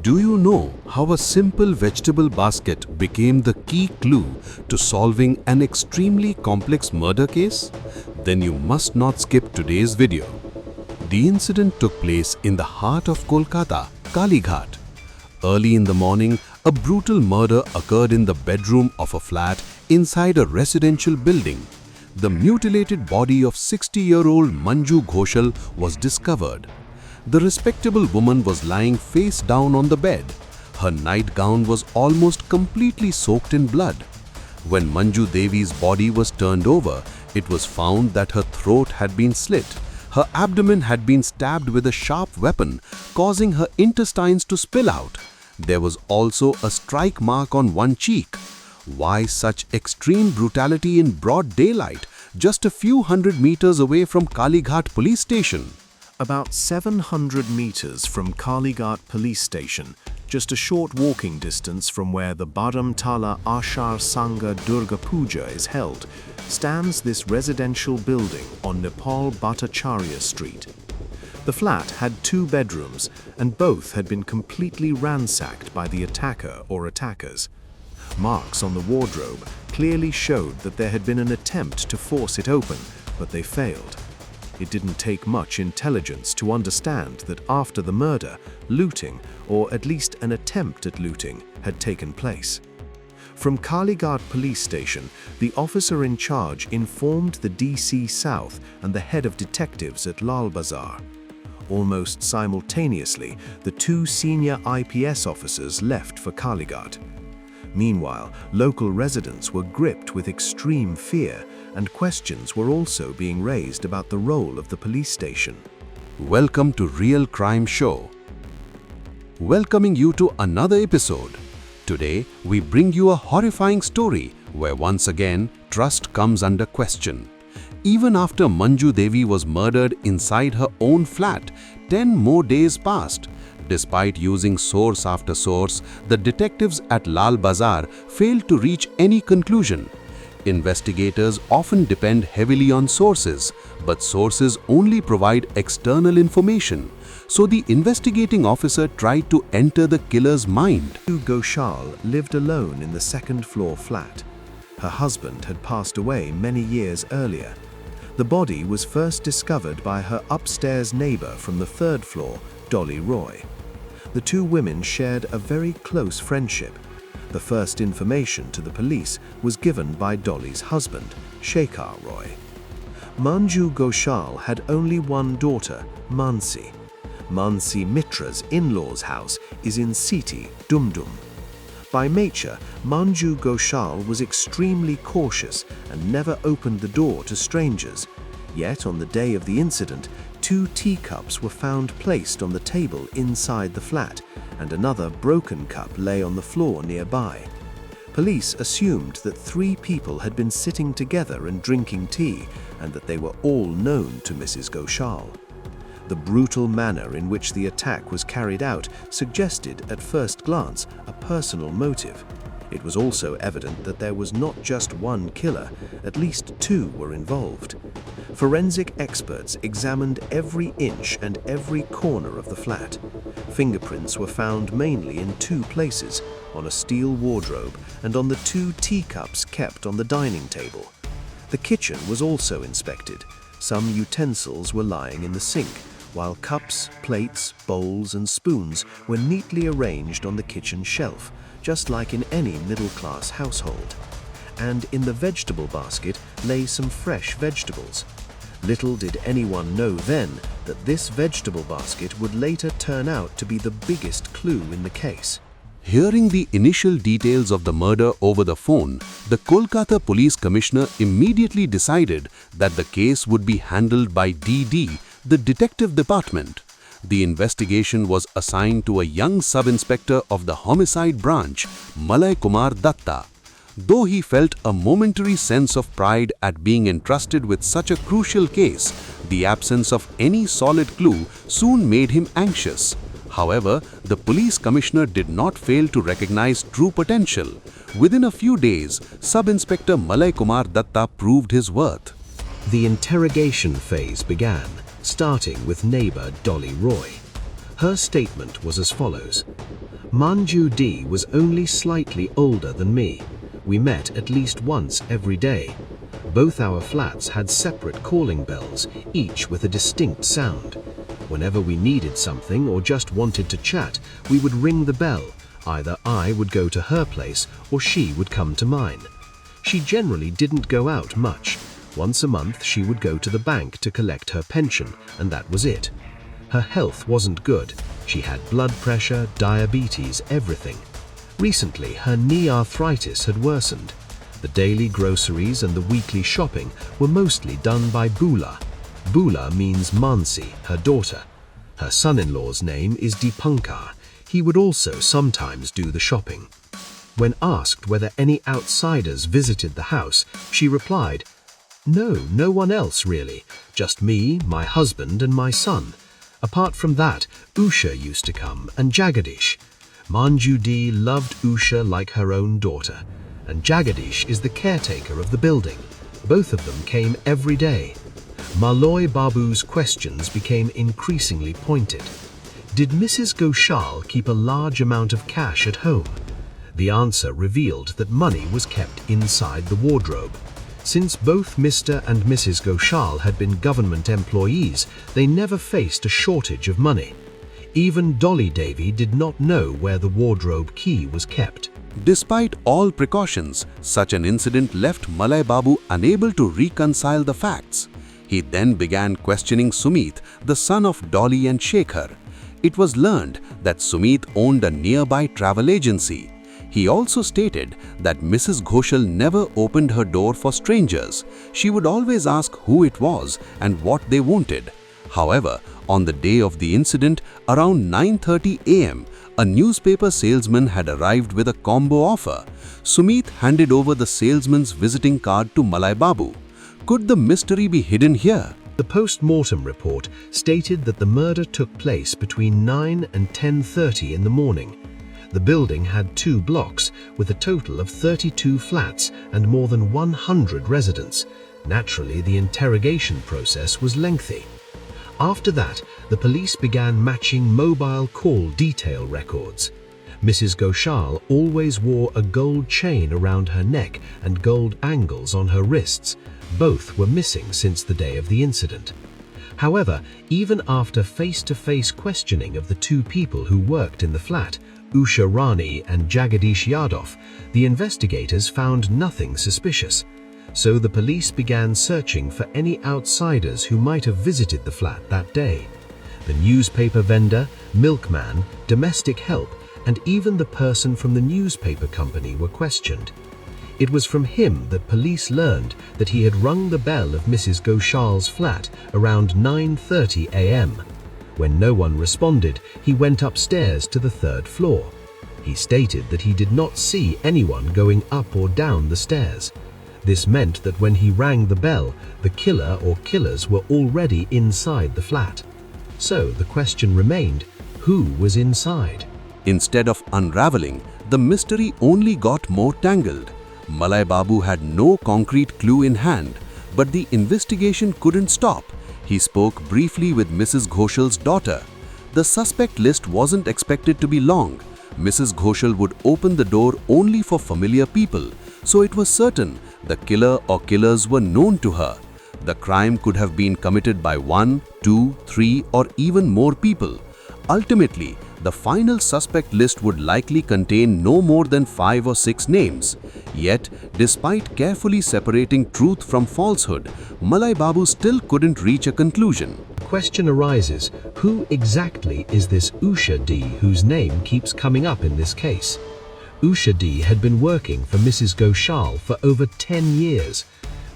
Do you know how a simple vegetable basket became the key clue to solving an extremely complex murder case? Then you must not skip today's video. The incident took place in the heart of Kolkata, Kalighat. Early in the morning, a brutal murder occurred in the bedroom of a flat inside a residential building. The mutilated body of 60-year-old Manju Ghoshal was discovered. The respectable woman was lying face down on the bed. Her nightgown was almost completely soaked in blood. When Manju Devi's body was turned over, it was found that her throat had been slit. Her abdomen had been stabbed with a sharp weapon, causing her intestines to spill out. There was also a strike mark on one cheek. Why such extreme brutality in broad daylight, just a few hundred meters away from Kalighat police station? About 700 meters from Kalighat police station, just a short walking distance from where the Baramtala Ashar Sangha Durga Puja is held, stands this residential building on Nepal Bhattacharya Street. The flat had 2 bedrooms, and both had been completely ransacked by the attacker or attackers. Marks on the wardrobe clearly showed that there had been an attempt to force it open, but they failed. It didn't take much intelligence to understand that after the murder, looting, or at least an attempt at looting, had taken place. From Kalighat police station, the officer in charge informed the DC South and the head of detectives at Lal Bazar. Almost simultaneously, the 2 senior IPS officers left for Kalighat. Meanwhile, local residents were gripped with extreme fear, and questions were also being raised about the role of the police station. Welcome to Real Crime Show. Welcoming you to another episode. Today, we bring you a horrifying story where once again, trust comes under question. Even after Manju Devi was murdered inside her own flat, 10 more days passed. Despite using source after source, the detectives at Lal Bazar failed to reach any conclusion. Investigators often depend heavily on sources, but sources only provide external information. So the investigating officer tried to enter the killer's mind. Manju Ghoshal lived alone in the second-floor flat. Her husband had passed away many years earlier. The body was first discovered by her upstairs neighbor from the 3rd floor, Dolly Roy. The 2 women shared a very close friendship. The first information to the police was given by Dolly's husband, Shekhar Roy. Manju Ghoshal had only one daughter, Mansi. Mansi Mitra's in-laws' house is in Siti, Dumdum. By nature, Manju Ghoshal was extremely cautious and never opened the door to strangers. Yet on the day of the incident, 2 teacups were found placed on the table inside the flat, and another broken cup lay on the floor nearby. Police assumed that 3 people had been sitting together and drinking tea, and that they were all known to Mrs. Ghoshal. The brutal manner in which the attack was carried out suggested at first glance a personal motive. It was also evident that there was not just one killer, at least 2 were involved. Forensic experts examined every inch and every corner of the flat. Fingerprints were found mainly in 2 places, on a steel wardrobe and on the 2 teacups kept on the dining table. The kitchen was also inspected. Some utensils were lying in the sink, while cups, plates, bowls and spoons were neatly arranged on the kitchen shelf, just like in any middle-class household. And in the vegetable basket lay some fresh vegetables. Little did anyone know then that this vegetable basket would later turn out to be the biggest clue in the case. Hearing the initial details of the murder over the phone, the Kolkata Police Commissioner immediately decided that the case would be handled by DD, the Detective Department. The investigation was assigned to a young sub-inspector of the Homicide Branch, Malay Kumar Datta. Though he felt a momentary sense of pride at being entrusted with such a crucial case, the absence of any solid clue soon made him anxious. However, the police commissioner did not fail to recognize true potential. Within a few days, Sub-Inspector Malay Kumar Datta proved his worth. The interrogation phase began, starting with neighbor Dolly Roy. Her statement was as follows. Manju D was only slightly older than me. We met at least once every day. Both our flats had separate calling bells, each with a distinct sound. Whenever we needed something or just wanted to chat, we would ring the bell. Either I would go to her place or she would come to mine. She generally didn't go out much. Once a month she would go to the bank to collect her pension, and that was it. Her health wasn't good. She had blood pressure, diabetes, everything. Recently, her knee arthritis had worsened. The daily groceries and the weekly shopping were mostly done by Bula. Bula means Mansi, her daughter. Her son-in-law's name is Dipankar. He would also sometimes do the shopping. When asked whether any outsiders visited the house, she replied, No one else really. Just me, my husband and my son. Apart from that, Usha used to come and Jagadish. Manju D loved Usha like her own daughter, and Jagadish is the caretaker of the building. Both of them came every day. Malloy Babu's questions became increasingly pointed. Did Mrs. Ghoshal keep a large amount of cash at home? The answer revealed that money was kept inside the wardrobe. Since both Mr. and Mrs. Ghoshal had been government employees, they never faced a shortage of money. Even Dolly Devi did not know where the wardrobe key was kept. Despite all precautions, such an incident left Malay Babu unable to reconcile the facts. He then began questioning Sumit, the son of Dolly and Shekhar. It was learned that Sumit owned a nearby travel agency. He also stated that Mrs. Ghoshal never opened her door for strangers. She would always ask who it was and what they wanted. However, on the day of the incident, around 9:30 a.m., a newspaper salesman had arrived with a combo offer. Sumit handed over the salesman's visiting card to Malay Babu. Could the mystery be hidden here? The post-mortem report stated that the murder took place between 9 and 10:30 in the morning. The building had 2 blocks with a total of 32 flats and more than 100 residents. Naturally, the interrogation process was lengthy. After that, the police began matching mobile call detail records. Mrs. Ghoshal always wore a gold chain around her neck and gold angles on her wrists. Both were missing since the day of the incident. However, even after face-to-face questioning of the 2 people who worked in the flat, Usha Rani and Jagadish Yadav, the investigators found nothing suspicious. So the police began searching for any outsiders who might have visited the flat that day. The newspaper vendor, milkman, domestic help, and even the person from the newspaper company were questioned. It was from him that police learned that he had rung the bell of Mrs. Goshal's flat around 9:30 a.m. When no one responded, he went upstairs to the 3rd floor. He stated that he did not see anyone going up or down the stairs. This meant that when he rang the bell, the killer or killers were already inside the flat. So the question remained, who was inside? Instead of unraveling, the mystery only got more tangled. Malay Babu had no concrete clue in hand, but the investigation couldn't stop. He spoke briefly with Mrs. Ghoshal's daughter. The suspect list wasn't expected to be long. Mrs. Ghoshal would open the door only for familiar people, so it was certain the killer or killers were known to her. The crime could have been committed by 1, 2, 3 or even more people. Ultimately, the final suspect list would likely contain no more than 5 or 6 names. Yet, despite carefully separating truth from falsehood, Malay Babu still couldn't reach a conclusion. The question arises, who exactly is this Usha D whose name keeps coming up in this case? Usha D had been working for Mrs. Ghoshal for over 10 years.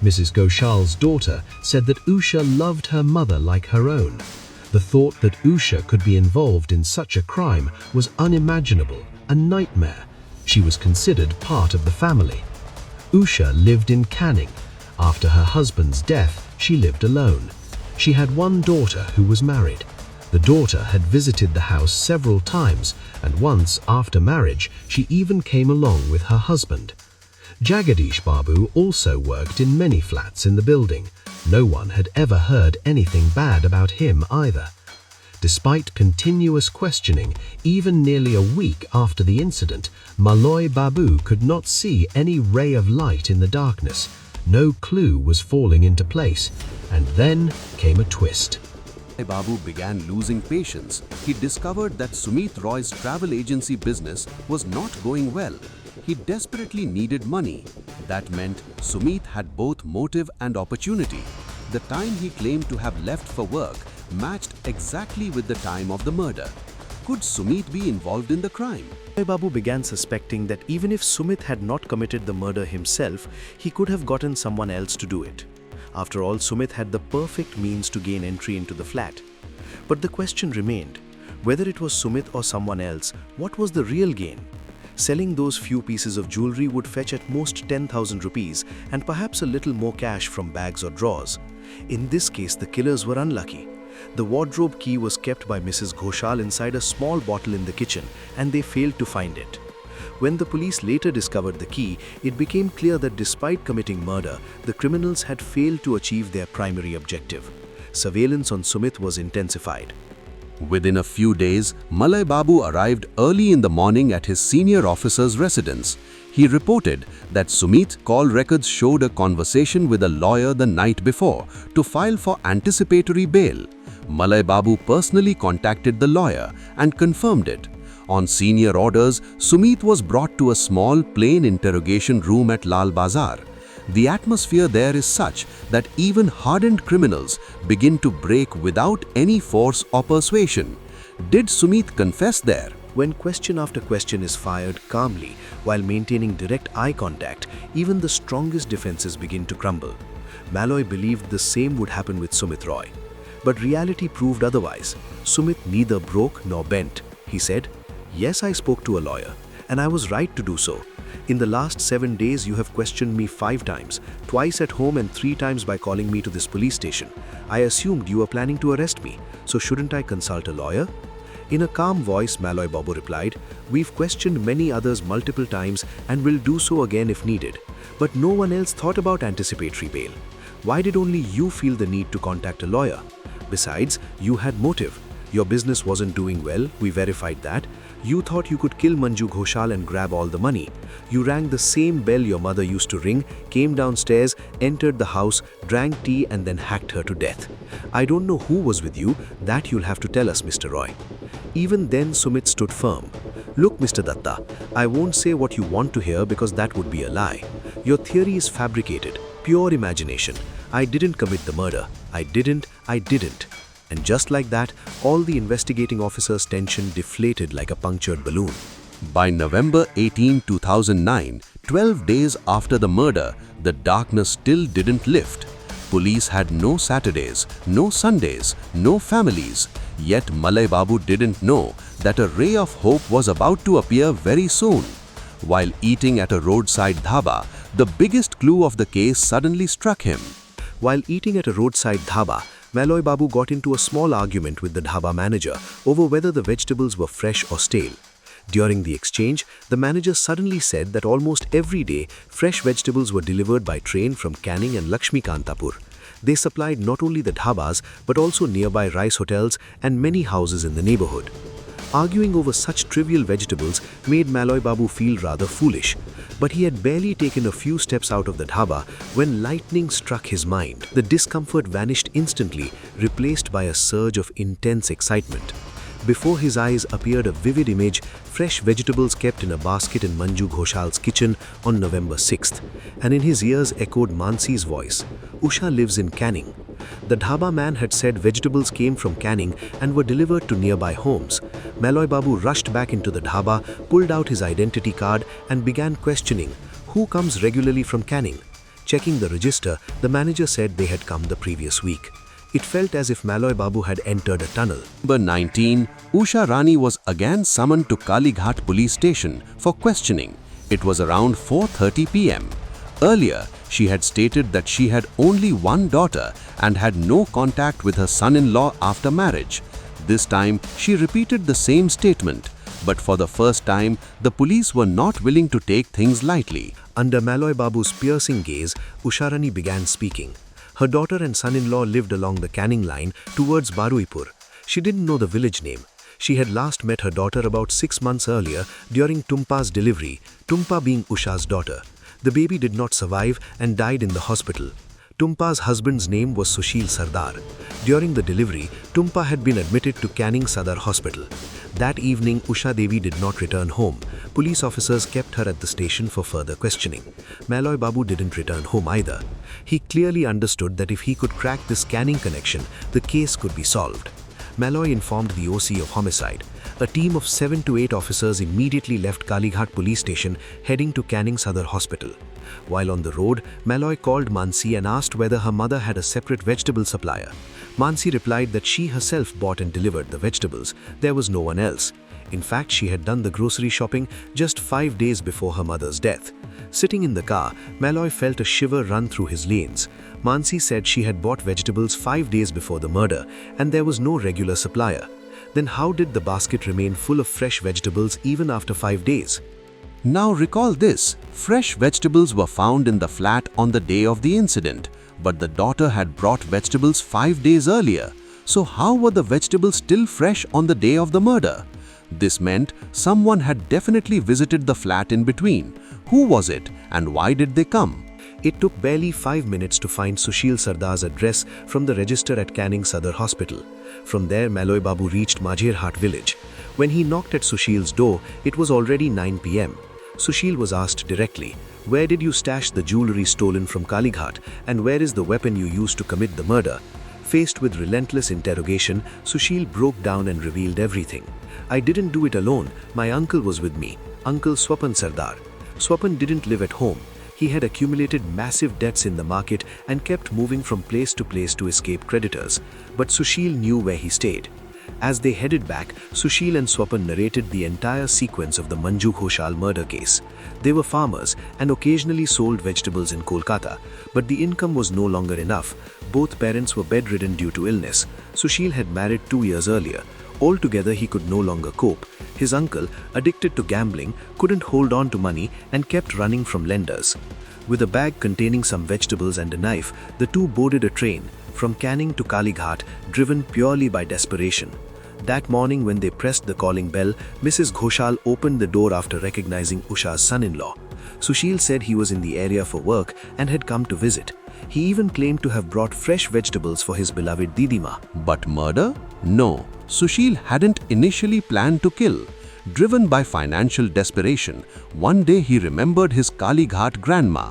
Mrs. Goshal's daughter said that Usha loved her mother like her own. The thought that Usha could be involved in such a crime was unimaginable, a nightmare. She was considered part of the family. Usha lived in Canning. After her husband's death, she lived alone. She had one daughter who was married. The daughter had visited the house several times, and once after marriage, she even came along with her husband. Jagadish Babu also worked in many flats in the building. No one had ever heard anything bad about him either. Despite continuous questioning, even nearly a week after the incident, Malloy Babu could not see any ray of light in the darkness. No clue was falling into place. And then came a twist. Babu began losing patience. He discovered that Sumit Roy's travel agency business was not going well. He desperately needed money. That meant Sumit had both motive and opportunity. The time he claimed to have left for work matched exactly with the time of the murder. Could Sumit be involved in the crime? Babu began suspecting that even if Sumit had not committed the murder himself, he could have gotten someone else to do it. After all, Sumit had the perfect means to gain entry into the flat. But the question remained, whether it was Sumit or someone else, what was the real gain? Selling those few pieces of jewelry would fetch at most 10,000 rupees and perhaps a little more cash from bags or drawers. In this case, the killers were unlucky. The wardrobe key was kept by Mrs. Ghoshal inside a small bottle in the kitchen, and they failed to find it. When the police later discovered the key, it became clear that despite committing murder, the criminals had failed to achieve their primary objective. Surveillance on Sumit was intensified. Within a few days, Malay Babu arrived early in the morning at his senior officer's residence. He reported that Sumit's call records showed a conversation with a lawyer the night before to file for anticipatory bail. Malay Babu personally contacted the lawyer and confirmed it. On senior orders, Sumit was brought to a small, plain interrogation room at Lal Bazar. The atmosphere there is such that even hardened criminals begin to break without any force or persuasion. Did Sumit confess there? When question after question is fired calmly while maintaining direct eye contact, even the strongest defenses begin to crumble. Malloy believed the same would happen with Sumit Roy. But reality proved otherwise. Sumit neither broke nor bent. He said, "Yes, I spoke to a lawyer, and I was right to do so. In the last 7 days, you have questioned me 5 times, twice at home and 3 times by calling me to this police station. I assumed you were planning to arrest me, so shouldn't I consult a lawyer?" In a calm voice, Malloy Babu replied, "We've questioned many others multiple times and will do so again if needed. But no one else thought about anticipatory bail. Why did only you feel the need to contact a lawyer? Besides, you had motive. Your business wasn't doing well, we verified that. You thought you could kill Manju Ghoshal and grab all the money. You rang the same bell your mother used to ring, came downstairs, entered the house, drank tea and then hacked her to death. I don't know who was with you, that you'll have to tell us, Mr. Roy." Even then, Sumit stood firm. "Look, Mr. Datta, I won't say what you want to hear because that would be a lie. Your theory is fabricated, pure imagination. I didn't commit the murder. I didn't. And just like that, all the investigating officers' tension deflated like a punctured balloon. By November 18, 2009, 12 days after the murder, the darkness still didn't lift. Police had no Saturdays, no Sundays, no families. Yet Malay Babu didn't know that a ray of hope was about to appear very soon. While eating at a roadside dhaba, the biggest clue of the case suddenly struck him. While eating at a roadside dhaba, Malloy Babu got into a small argument with the dhaba manager over whether the vegetables were fresh or stale. During the exchange, the manager suddenly said that almost every day, fresh vegetables were delivered by train from Canning and Lakshmikantapur. They supplied not only the dhabas but also nearby rice hotels and many houses in the neighborhood. Arguing over such trivial vegetables made Malloy Babu feel rather foolish. But he had barely taken a few steps out of the dhaba when lightning struck his mind. The discomfort vanished instantly, replaced by a surge of intense excitement. Before his eyes appeared a vivid image, fresh vegetables kept in a basket in Manju Ghoshal's kitchen on November 6th. And in his ears echoed Mansi's voice, "Usha lives in Canning." The dhaba man had said vegetables came from Canning and were delivered to nearby homes. Malloy Babu rushed back into the dhaba, pulled out his identity card and began questioning, "Who comes regularly from Canning?" Checking the register, the manager said they had come the previous week. It felt as if Malloy Babu had entered a tunnel. Number 19, Usha Rani was again summoned to Kalighat police station for questioning. It was around 4:30 p.m. Earlier, she had stated that she had only one daughter and had no contact with her son-in-law after marriage. This time, she repeated the same statement. But for the first time, the police were not willing to take things lightly. Under Malloy Babu's piercing gaze, Usha Rani began speaking. Her daughter and son-in-law lived along the Canning line towards Baruipur. She didn't know the village name. She had last met her daughter about 6 months earlier during Tumpa's delivery, Tumpa being Usha's daughter. The baby did not survive and died in the hospital. Tumpa's husband's name was Sushil Sardar. During the delivery, Tumpa had been admitted to Canning Sadar Hospital. That evening, Usha Devi did not return home. Police officers kept her at the station for further questioning. Maloy Babu didn't return home either. He clearly understood that if he could crack this Canning connection, the case could be solved. Maloy informed the OC of homicide. A team of 7 to 8 officers immediately left Kalighat police station heading to Canning Sadar Hospital. While on the road, Maloy called Mansi and asked whether her mother had a separate vegetable supplier. Mansi replied that she herself bought and delivered the vegetables. There was no one else. In fact, she had done the grocery shopping just 5 days before her mother's death. Sitting in the car, Maloy felt a shiver run through his veins. Mansi said she had bought vegetables 5 days before the murder and there was no regular supplier. Then how did the basket remain full of fresh vegetables even after 5 days? Now recall this, fresh vegetables were found in the flat on the day of the incident, but the daughter had brought vegetables 5 days earlier. So how were the vegetables still fresh on the day of the murder? This meant someone had definitely visited the flat in between. Who was it and why did they come? It took barely 5 minutes to find Sushil Sardar's address from the register at Canning Sadar Hospital. From there, Maloy Babu reached Majirhat village. When he knocked at Sushil's door, it was already 9 p.m. Sushil was asked directly, "Where did you stash the jewelry stolen from Kalighat and where is the weapon you used to commit the murder?" Faced with relentless interrogation, Sushil broke down and revealed everything. "I didn't do it alone. My uncle was with me, Uncle Swapan Sardar. Swapan didn't live at home. He had accumulated massive debts in the market and kept moving from place to place to escape creditors. But Sushil knew where he stayed." As they headed back, Sushil and Swapan narrated the entire sequence of the Manju Ghoshal murder case. They were farmers and occasionally sold vegetables in Kolkata, but the income was no longer enough. Both parents were bedridden due to illness. Sushil had married 2 years earlier. Altogether, he could no longer cope. His uncle, addicted to gambling, couldn't hold on to money and kept running from lenders. With a bag containing some vegetables and a knife, the two boarded a train from Canning to Kalighat, driven purely by desperation. That morning when they pressed the calling bell, Mrs. Ghoshal opened the door after recognizing Usha's son-in-law. Sushil said he was in the area for work and had come to visit. He even claimed to have brought fresh vegetables for his beloved Didima. But murder? No, Sushil hadn't initially planned to kill. Driven by financial desperation, one day he remembered his Kalighat grandma.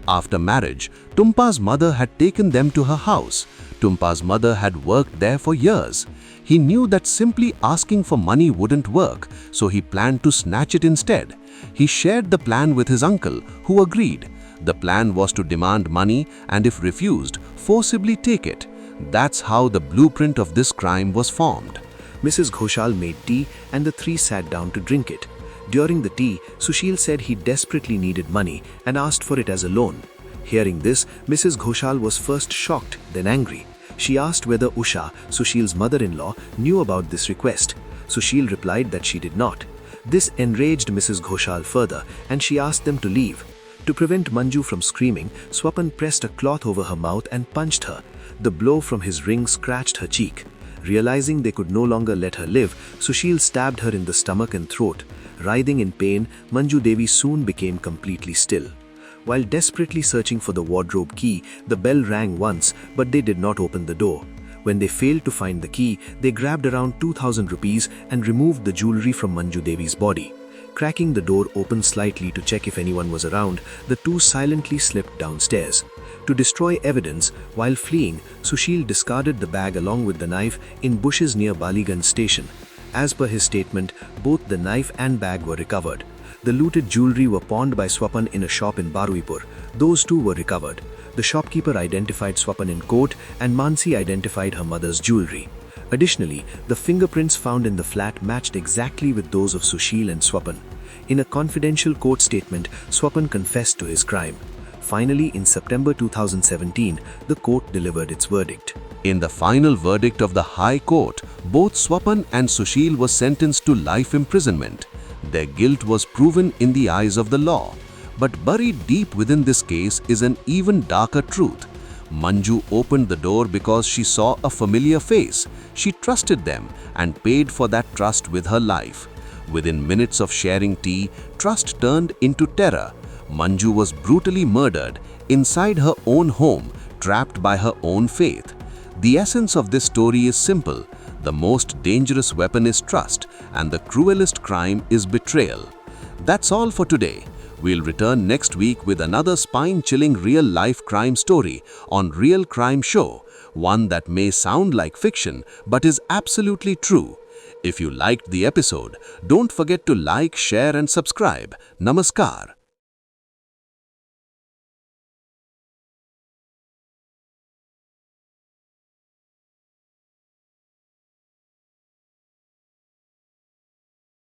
After marriage, Tumpa's mother had taken them to her house. Tumpa's mother had worked there for years. He knew that simply asking for money wouldn't work, so he planned to snatch it instead. He shared the plan with his uncle, who agreed. The plan was to demand money and, if refused, forcibly take it. That's how the blueprint of this crime was formed. Mrs. Ghoshal made tea and the three sat down to drink it. During the tea, Sushil said he desperately needed money and asked for it as a loan. Hearing this, Mrs. Ghoshal was first shocked, then angry. She asked whether Usha, Sushil's mother-in-law, knew about this request. Sushil replied that she did not. This enraged Mrs. Ghoshal further and she asked them to leave. To prevent Manju from screaming, Swapan pressed a cloth over her mouth and punched her. The blow from his ring scratched her cheek. Realizing they could no longer let her live, Sushil stabbed her in the stomach and throat. Writhing in pain, Manju Devi soon became completely still. While desperately searching for the wardrobe key, the bell rang once, but they did not open the door. When they failed to find the key, they grabbed around 2,000 rupees and removed the jewelry from Manju Devi's body. Cracking the door open slightly to check if anyone was around, the two silently slipped downstairs. To destroy evidence, while fleeing, Sushil discarded the bag along with the knife in bushes near Baliganj station. As per his statement, both the knife and bag were recovered. The looted jewelry were pawned by Swapan in a shop in Baruipur. Those too were recovered. The shopkeeper identified Swapan in court and Mansi identified her mother's jewelry. Additionally, the fingerprints found in the flat matched exactly with those of Sushil and Swapan. In a confidential court statement, Swapan confessed to his crime. Finally, in September 2017, the court delivered its verdict. In the final verdict of the High Court, both Swapan and Sushil were sentenced to life imprisonment. Their guilt was proven in the eyes of the law. But buried deep within this case is an even darker truth. Manju opened the door because she saw a familiar face. She trusted them and paid for that trust with her life. Within minutes of sharing tea, trust turned into terror. Manju was brutally murdered inside her own home, trapped by her own faith. The essence of this story is simple. The most dangerous weapon is trust, and the cruelest crime is betrayal. That's all for today. We'll return next week with another spine-chilling real-life crime story on Real Crime Show, one that may sound like fiction but is absolutely true. If you liked the episode, don't forget to like, share and subscribe. Namaskar.